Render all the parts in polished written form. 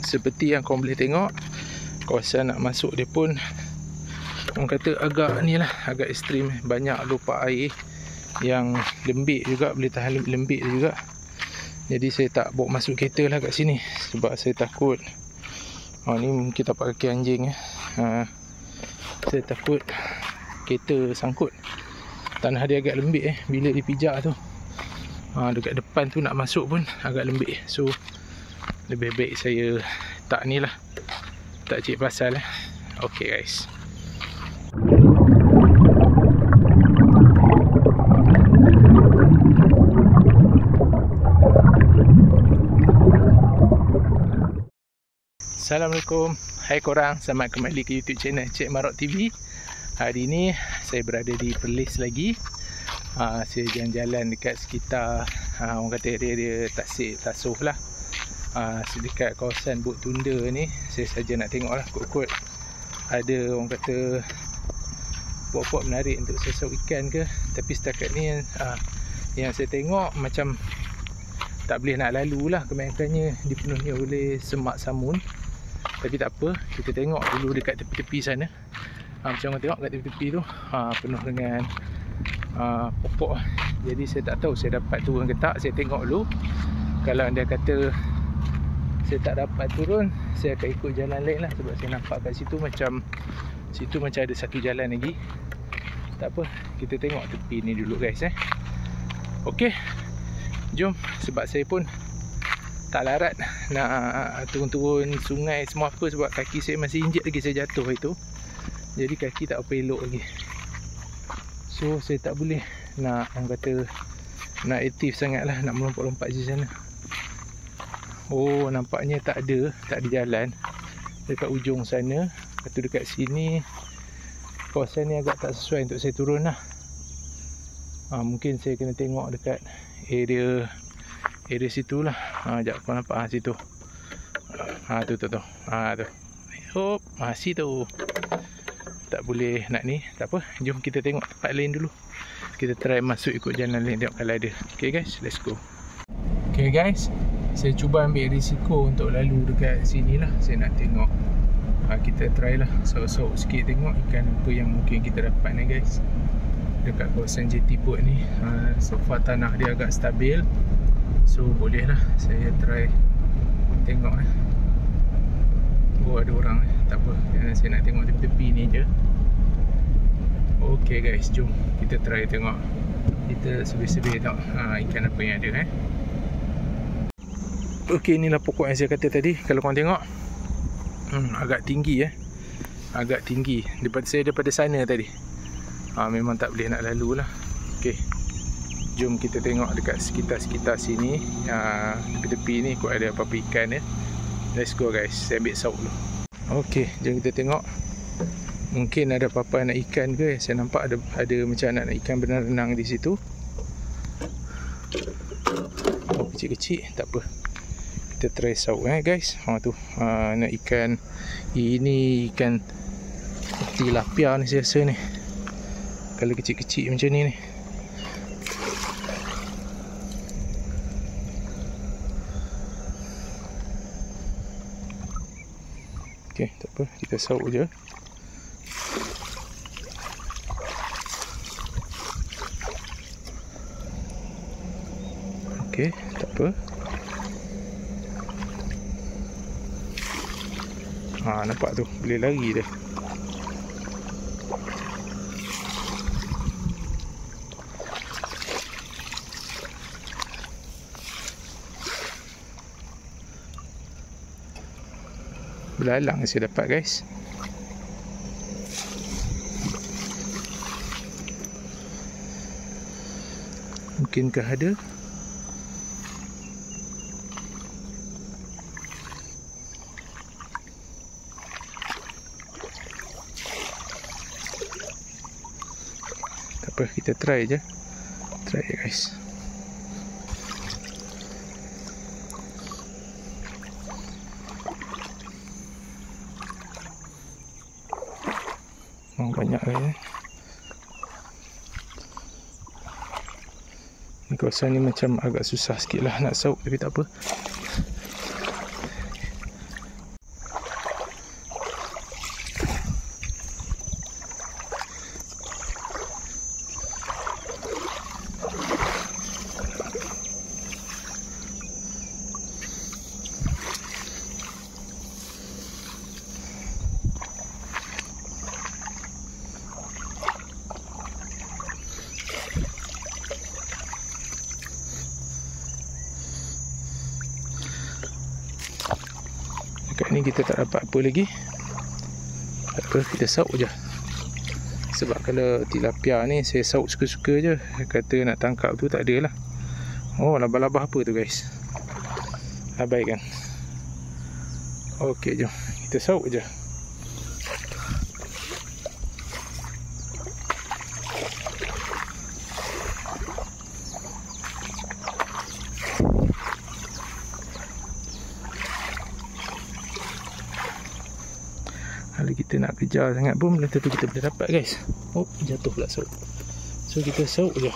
seperti yang korang boleh tengok, kawasan nak masuk dia pun orang kata agak ni lah, agak ekstrim. Banyak lupak air yang lembik juga, boleh tahan lembik juga. Jadi saya tak bawa masuk kereta lah kat sini, sebab saya takut ni mungkin tapak kaki anjing saya takut kereta sangkut. Tanah dia agak lembik bila dipijak tu. Dekat depan tu nak masuk pun agak lembik. So lebih baik saya tak ni lah, tak cik pasal Okay guys. Assalamualaikum. Hai korang, selamat kembali ke YouTube channel Cik Marok TV. Hari ni saya berada di Perlis lagi. Saya jalan-jalan dekat sekitar orang kata area Tasik Tasuh lah. Dekat kawasan Buk Tunda ni, saya saja nak tengok lah kot-kot ada orang kata buat-buat menarik untuk sesau ikan ke. Tapi setakat ni yang saya tengok macam tak boleh nak lalu lah, kebanyakannya dipenuhi oleh semak samun. Tapi tak apa, kita tengok dulu dekat tepi-tepi sana. Macam orang tengok kat tepi-tepi tu penuh dengan pokok. Jadi saya tak tahu saya dapat turun ke tak. Saya tengok dulu. Kalau anda kata saya tak dapat turun, saya akan ikut jalan lain lah. Sebab saya nampak kat situ macam ada satu jalan lagi. Tak apa, kita tengok tepi ni dulu guys Okay, jom. Sebab saya pun tak larat nak turun-turun sungai semua apa, sebab kaki saya masih injet lagi, saya jatuh itu. Jadi kaki tak apa elok lagi. So saya tak boleh nak orang kata nak aktif sangat lah, nak melompat-lompat di sana. Oh, nampaknya tak ada jalan dekat ujung sana. Lepas tu dekat sini kawasan ni agak tak sesuai untuk saya turun lah. Mungkin saya kena tengok dekat area situ lah. Sekejap kau nampak situ. Tu. Hop, situ. Tak boleh nak ni. Tak apa, jom kita tengok tempat lain dulu. Kita try masuk ikut jalan lain, tengok kalau ada. Okay guys, let's go. Okay guys, saya cuba ambil risiko untuk lalu dekat sini lah. Saya nak tengok, kita try lah sauk-sauk sikit, tengok ikan apa yang mungkin kita dapat ni guys. Dekat kawasan jeti boat ni, so far tanah dia agak stabil. So boleh lah saya try tengok Oh, ada orang tak apa, saya nak tengok tepi-tepi ni je. Okay guys, jom kita try tengok. Kita sebir-sebir tengok ikan apa yang ada Okay, inilah pokok yang saya kata tadi. Kalau korang tengok agak tinggi agak tinggi daripada sana tadi. Memang tak boleh nak lalu lah. Okay, jom kita tengok dekat sekitar sini, tepi-tepi ni kot ada apa-apa ikan Let's go guys, saya ambil sauk dulu. Okay, jom kita tengok. Mungkin ada apa-apa anak ikan ke. Saya nampak ada macam anak ikan berenang di situ. Oh, kecil-kecil, tak apa. Kita try sauk guys. Tu anak ikan. Ini ikan tilapia ni saya rasa ni. Kalau kecil-kecil macam ni Okay, tak apa, kita sauk je. Okay, tak apa. Nampak tu, boleh lari dia. Belalang saya dapat guys. Mungkinkah ada? Tak apa, kita try je. Try guys. Banyak ni kawasan ni macam agak susah sikit lah nak sauk, tapi tak apa. Dekat ni kita tak dapat apa lagi. Tak apa, kita sauk je. Sebab kalau tilapia ni saya sauk suka-suka je. Kata nak tangkap tu tak ada lah. Oh, labah-labah apa tu guys? Labai kan? Okey, jom kita sauk je. Kalau kita nak kejar sangat pun belum tentu kita boleh dapat guys. Oh, jatuh pula sauk. So kita sauk je.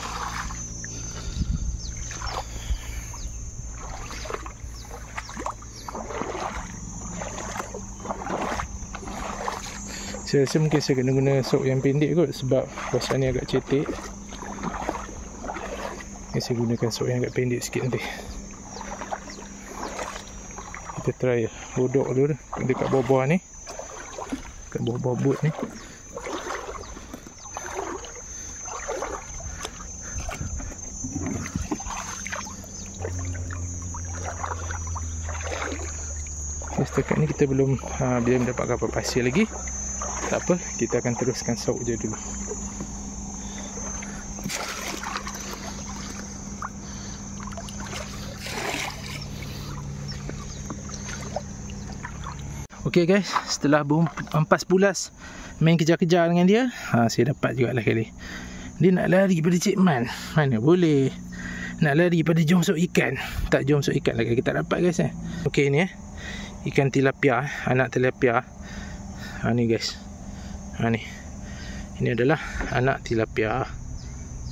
Saya rasa mungkin saya kena guna sauk yang pendek kot, sebab kawasan ni agak cetek. Saya gunakan sauk yang agak pendek sikit nanti. Kita try bodok dulu dekat bawah-bawah ni, dekat bawah-bawah bot ni. Setakat ni kita belum mendapatkan apa pasir lagi. Tak apa, kita akan teruskan sauk je dulu. Okey guys, setelah berempas pulas main kejar-kejar dengan dia, saya dapat jugalah kali. Dia nak lari pada Cik Man. Mana boleh. Nak lari pada jom sauk ikan. Tak jom sauk ikan lagi kita dapat guys. Okey ni ikan tilapia, anak tilapia. Ni guys. Ni. Ini adalah anak tilapia.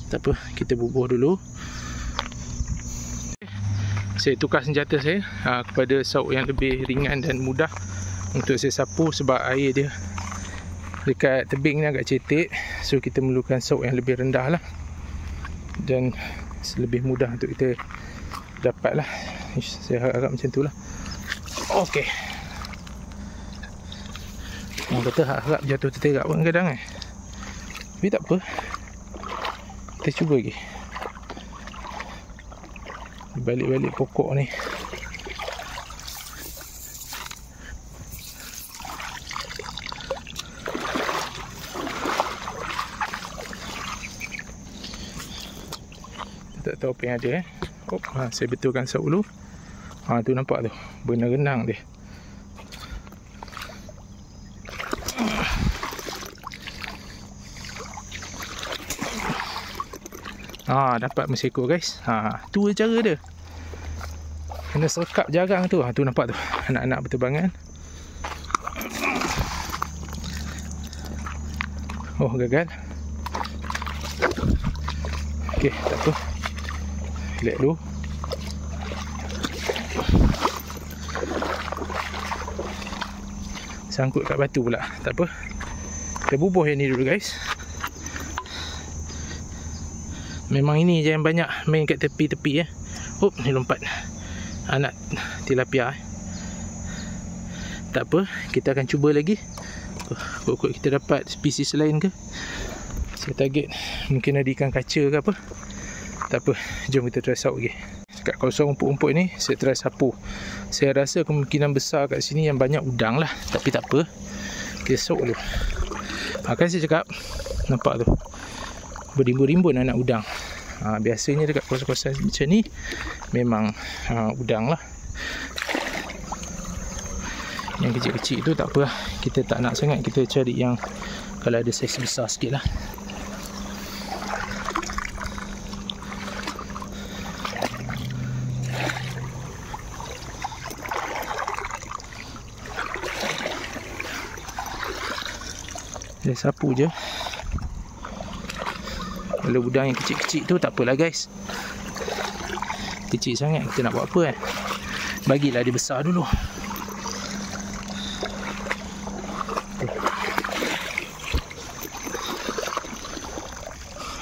Tak apa, kita bubuh dulu. Saya tukar senjata saya kepada sauk yang lebih ringan dan mudah untuk saya sapu, sebab air dia dekat tebing ni agak cetek. So kita memerlukan sauk yang lebih rendah lah, dan lebih mudah untuk kita dapat lah. Saya harap macam tu lah. Okey. Orang kata harap jatuh terterak pun kadang tapi tak apa, kita cuba lagi. Balik-balik pokok ni. Tak tahu apa yang ada saya betulkan sauk dulu. Tu nampak tu, berenang-renang dia. Dapat meseko guys. Tu cara dia. Kena serkap jarang tu. Tu nampak tu, anak-anak berterbangan. Oh, gagal. Okey, tak apa. Relax dulu. Sangkut kat batu pula. Tak apa, kita bubuh yang ni dulu guys. Memang ini je yang banyak main kat tepi-tepi ni lompat anak tilapia. Tak apa, kita akan cuba lagi. Kok kita dapat spesies lain ke. Saya target mungkin ada ikan kaca ke apa. Tak apa, jom kita try sauk lagi. Kat kawasan rumput-rumput ni saya try sapu. Saya rasa kemungkinan besar kat sini yang banyak udang lah. Tapi tak apa, kita sauk dulu. Kan saya cakap, nampak tu, berimbun-rimbun anak udang. Biasanya dekat kawasan-kawasan macam ni memang udang lah. Yang kecil-kecil tu tak apa lah, kita tak nak sangat. Kita cari yang kalau ada saiz besar sikit lah. Dia sapu je. Kalau udang yang kecil-kecil tu tak apalah guys. Kecil sangat kita nak buat apa Bagilah dia besar dulu.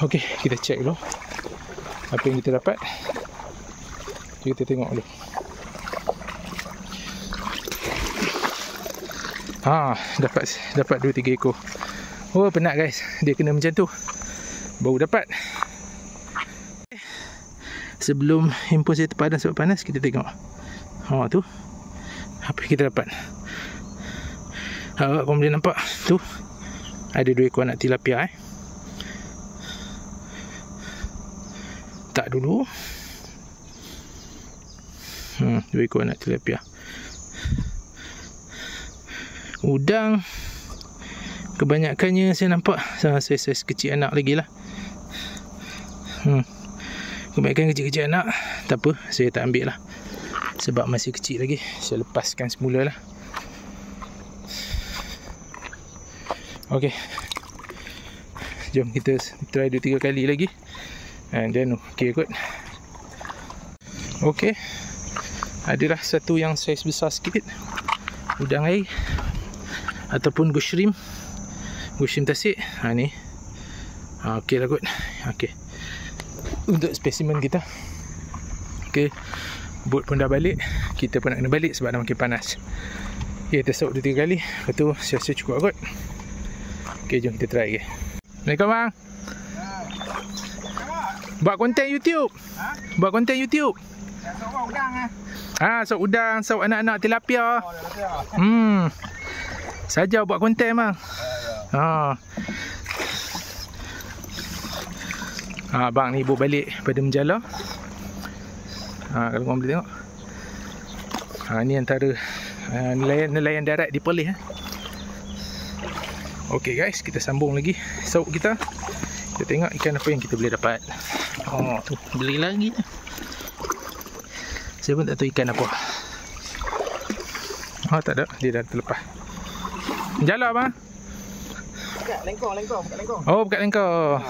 Okey, kita check dulu apa yang kita dapat. Kita tengok dulu. Dapat 2-3 ekor. Oh, penat guys. Dia kena macam tu baru dapat. Sebelum handphone saya terpadam sebab panas, kita tengok. Tu Apa yang kita dapat? Kau boleh nampak tu ada 2 ekor anak tilapia tak dulu. 2 ekor anak tilapia. Udang kebanyakannya saya nampak saiz kecil anak lagi lah. Kebanyakan kecil-kecil anak. Tak apa, saya tak ambil lah sebab masih kecil lagi. Saya lepaskan semula lah. Ok, jom kita try 2-3 kali lagi and then ok kot. Ok, adalah satu yang saiz besar sikit, udang air ataupun bush shrimp tasik. Ni ok lah kot. Ok, untuk spesimen kita. Ok, boat pun dah balik. Kita pun nak kena balik sebab dah makin panas. Ok, kita saut 2-3 kali, lepas tu saya rasa cukup kot. Ok, jom kita try lagi. Assalamualaikum bang. Buat konten YouTube. Buat konten YouTube. Saut udang saut udang, saut anak-anak tilapia. Saja buat konten bang. Bang ni ibu balik pada menjala. Kalau korang boleh tengok. Ni antara nelayan darat di Perlis. Ok guys, kita sambung lagi saut kita. Kita tengok ikan apa yang kita boleh dapat. Tu beli lagi. Saya pun tak tahu ikan apa. Tak ada, dia dah terlepas. Jala bang. Buka lengkong. Buka lengkong.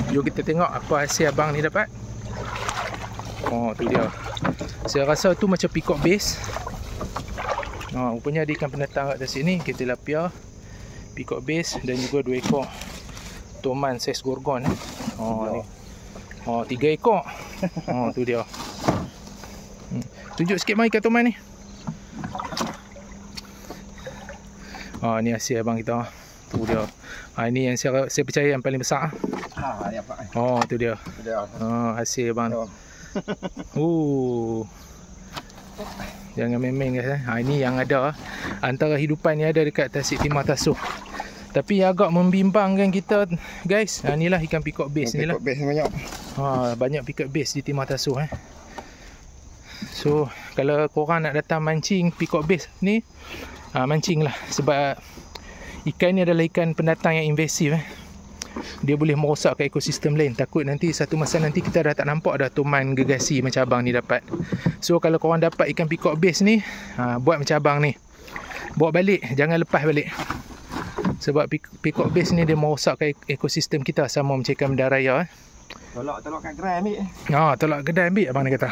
Jom kita tengok apa hasil abang ni dapat. Tu dia. Saya rasa tu macam peacock bass. Rupanya ada ikan pendatang kat sini. Kita tilapia, peacock bass dan juga 2 ekor toman saiz gorgon. Ni. 3 ekor. Tu dia. Tunjuk sikit mai ikan toman ni. Ni hasil abang kita. Tu dia. Ini yang saya percaya yang paling besar. Ni apa? Tu dia. Hasil abang. Jangan main-main guys. Ini yang ada antara hidupan ni ada dekat Tasik Timah Tasuh. Tapi yang agak membimbangkan kita guys, inilah ikan peacock bass ni lah. Peacock bass banyak. Banyak peacock bass di Timah Tasuh So kalau korang nak datang mancing peacock bass ni, mancing lah. Sebab ikan ni adalah ikan pendatang yang invasif. Dia boleh merosakkan ekosistem lain. Takut nanti satu masa nanti kita dah tak nampak dah toman gergasi macam abang ni dapat. So kalau korang dapat ikan peacock bass ni, buat macam abang ni, bawa balik, jangan lepas balik. Sebab peacock bass ni dia merosakkan ekosistem kita, sama macam ikan mendaraya. Tolak kat kedai ambil. Tolak kedai ambil abang ni kata.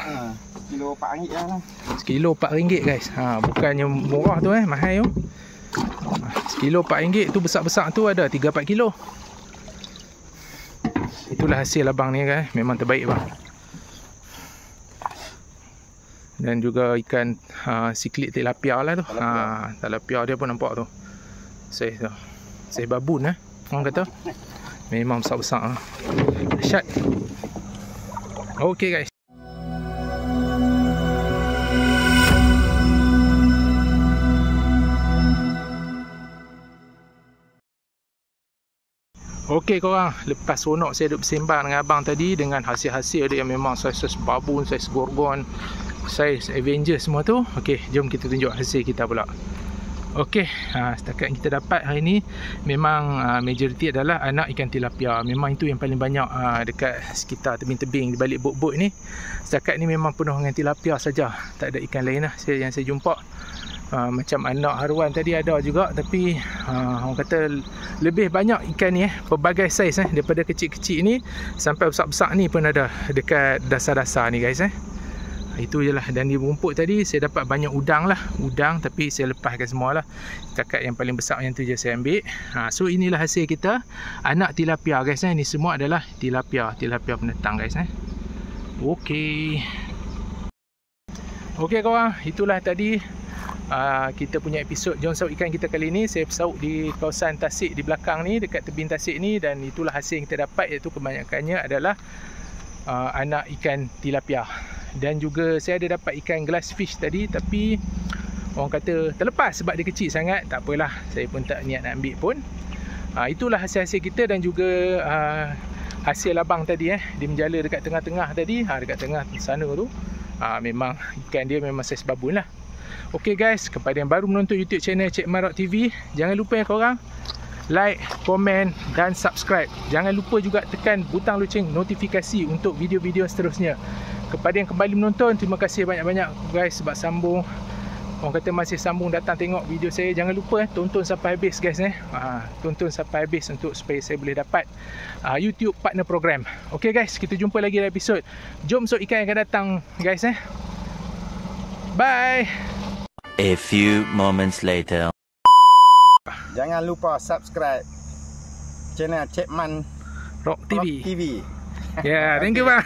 Kilo RM4 lah. Sekilo RM4 guys. Bukannya murah tu mahal tu. Sekilo RM4 tu besar-besar tu ada 3-4 kilo. Itulah hasil abang ni guys. Memang terbaik bang. Dan juga ikan siklit tilapia lah tu. Tilapia dia pun nampak tu. Saiz tu. Saiz babun orang kata. Memang besar-besar. Dahsyat. Okey guys. Okey korang, lepas seronok saya duduk bersembang dengan abang tadi dengan hasil-hasil dia yang memang saiz babun, saiz gorgon, saiz Avengers semua tu. Okey, jom kita tunjuk hasil kita pula. Okey, setakat yang kita dapat hari ni memang majoriti adalah anak ikan tilapia. Memang itu yang paling banyak dekat sekitar tebing-tebing di balik bot-bot ni. Setakat ni memang penuh dengan tilapia saja. Tak ada ikan lain lah yang saya jumpa. Macam anak haruan tadi ada juga, tapi orang kata lebih banyak ikan ni pelbagai saiz daripada kecil-kecil ni sampai besar-besar ni pun ada dekat dasar-dasar ni guys. Itu je lah. Dan di rumput tadi saya dapat banyak udang lah. Udang, tapi saya lepaskan semua lah. Setakat yang paling besar yang tu je saya ambil. So inilah hasil kita, anak tilapia guys. Ini semua adalah tilapia pendatang guys. Okey korang, itulah tadi kita punya episod Jom Saut Ikan kita kali ni. Saya saut di kawasan Tasik di belakang ni, dekat tebing Tasik ni. Dan itulah hasil yang kita dapat, iaitu kebanyakannya adalah anak ikan tilapia. Dan juga saya ada dapat ikan glassfish tadi, tapi orang kata terlepas sebab dia kecil sangat. Tak apalah, saya pun tak niat nak ambil pun. Itulah hasil-hasil kita. Dan juga hasil abang tadi dia menjala dekat tengah-tengah tadi, dekat tengah sana tu. Memang ikan dia memang saiz babon lah. Ok guys, kepada yang baru menonton YouTube channel Cik Man Rock TV, jangan lupa korang like, komen dan subscribe. Jangan lupa juga tekan butang loceng notifikasi untuk video-video seterusnya. Kepada yang kembali menonton, terima kasih banyak-banyak guys sebab sambung. Orang kata masih sambung datang tengok video saya. Jangan lupa tonton sampai habis guys. Tonton sampai habis supaya saya boleh dapat YouTube partner program. Ok guys, kita jumpa lagi dalam episod Jom Sok Ikan yang akan datang guys. Bye. A few moments later. Jangan lupa subscribe channel Cik Man Rock TV. Ya, thank you bang.